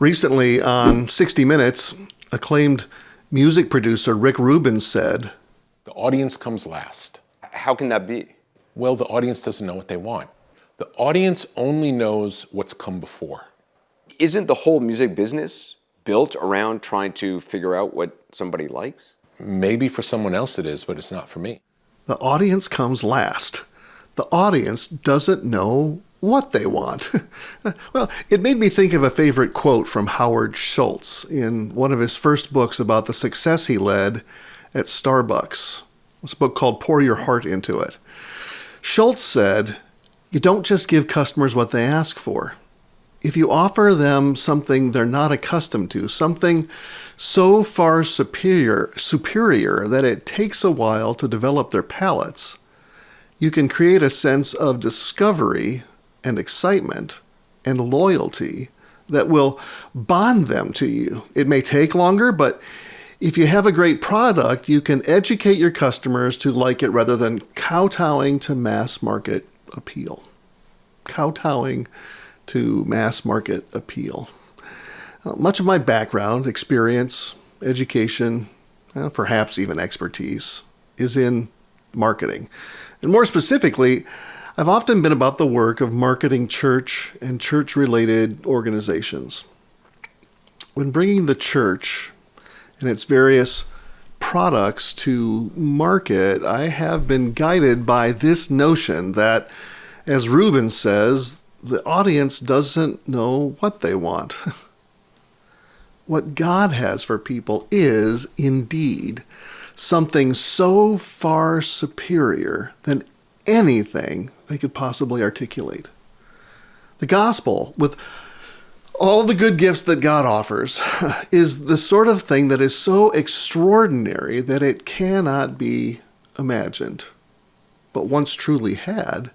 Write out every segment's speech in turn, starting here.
Recently on 60 Minutes, acclaimed music producer Rick Rubin said, "The audience comes last." How can that be? Well, the audience doesn't know what they want. The audience only knows what's come before. Isn't the whole music business built around trying to figure out what somebody likes? Maybe for someone else it is, but it's not for me. The audience comes last. The audience doesn't know what they want. Well, it made me think of a favorite quote from Howard Schultz in one of his first books about the success he led at Starbucks. It's a book called Pour Your Heart Into It. Schultz said, "You don't just give customers what they ask for. If you offer them something they're not accustomed to, something so far superior that it takes a while to develop their palates, you can create a sense of discovery and excitement and loyalty that will bond them to you. It may take longer, but if you have a great product, you can educate your customers to like it rather than kowtowing to mass market appeal." Kowtowing to mass market appeal. Much of my background, experience, education, perhaps even expertise, is in marketing. And more specifically, I've often been about the work of marketing church and church-related organizations. When bringing the church and its various products to market, I have been guided by this notion that, as Rubin says, the audience doesn't know what they want. What God has for people is, indeed, something so far superior than anything they could possibly articulate. The gospel, with all the good gifts that God offers, is the sort of thing that is so extraordinary that it cannot be imagined. But once truly had,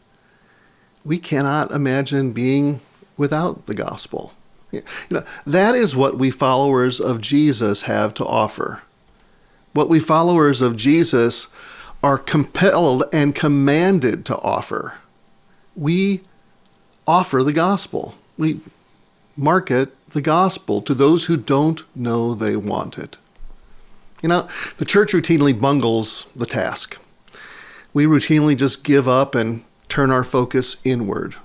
we cannot imagine being without the gospel. That is what we followers of Jesus have to offer. What we followers of Jesus are compelled and commanded to offer. We offer the gospel. We market the gospel to those who don't know they want it. The church routinely bungles the task. We routinely just give up and turn our focus inward.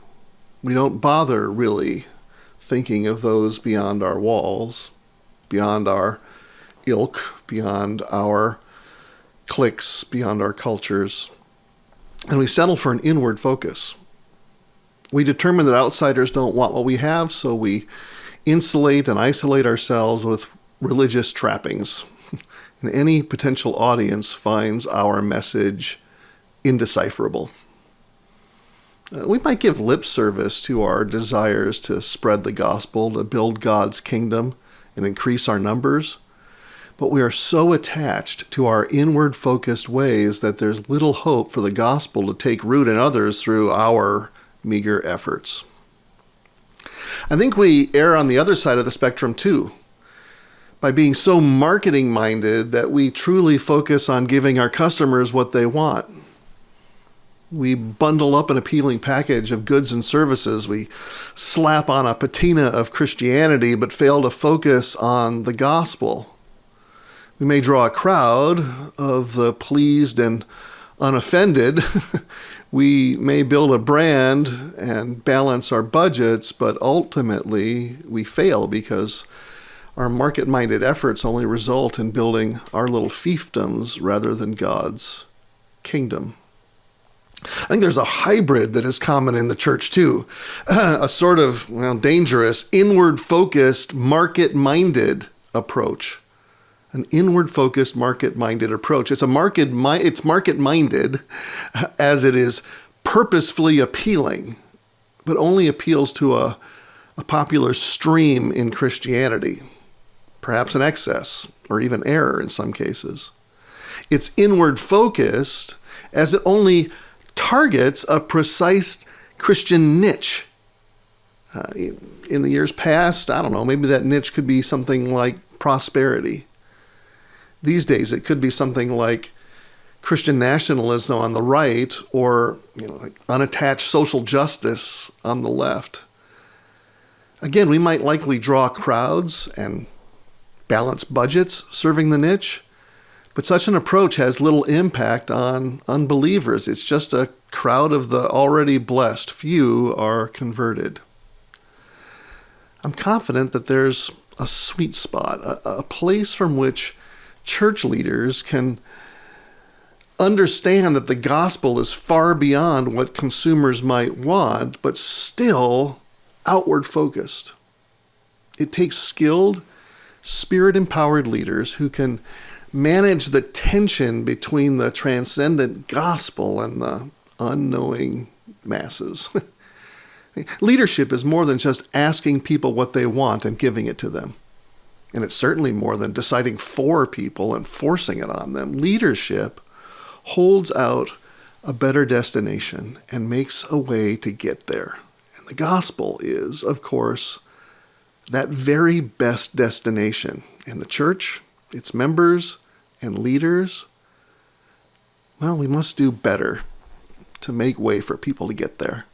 We don't bother really thinking of those beyond our walls, beyond our ilk, beyond our cliques, beyond our cultures. And we settle for an inward focus. We determine that outsiders don't want what we have, so we insulate and isolate ourselves with religious trappings. And any potential audience finds our message indecipherable. We might give lip service to our desires to spread the gospel, to build God's kingdom and increase our numbers, but we are so attached to our inward-focused ways that there's little hope for the gospel to take root in others through our meager efforts. I think we err on the other side of the spectrum too, by being so marketing-minded that we truly focus on giving our customers what they want. We bundle up an appealing package of goods and services. We slap on a patina of Christianity, but fail to focus on the gospel. We may draw a crowd of the pleased and unoffended. We may build a brand and balance our budgets, but ultimately we fail because our market-minded efforts only result in building our little fiefdoms rather than God's kingdom. I think there's a hybrid that is common in the church too, a sort of dangerous, inward-focused, market-minded approach. An inward-focused, market-minded approach. It's market-minded as it is purposefully appealing, but only appeals to a popular stream in Christianity, perhaps an excess or even error in some cases. It's inward-focused as it only targets a precise Christian niche. In the years past, maybe that niche could be something like prosperity. These days, it could be something like Christian nationalism on the right or like unattached social justice on the left. Again, we might likely draw crowds and balance budgets serving the niche, but such an approach has little impact on unbelievers. It's just a crowd of the already blessed. Few are converted. I'm confident that there's a sweet spot, a place from which church leaders can understand that the gospel is far beyond what consumers might want, but still outward focused. It takes skilled, Spirit-empowered leaders who can manage the tension between the transcendent gospel and the unknowing masses. Leadership is more than just asking people what they want and giving it to them. And it's certainly more than deciding for people and forcing it on them. Leadership holds out a better destination and makes a way to get there. And the gospel is, of course, that very best destination. And the church, its members, and leaders, well, we must do better to make way for people to get there.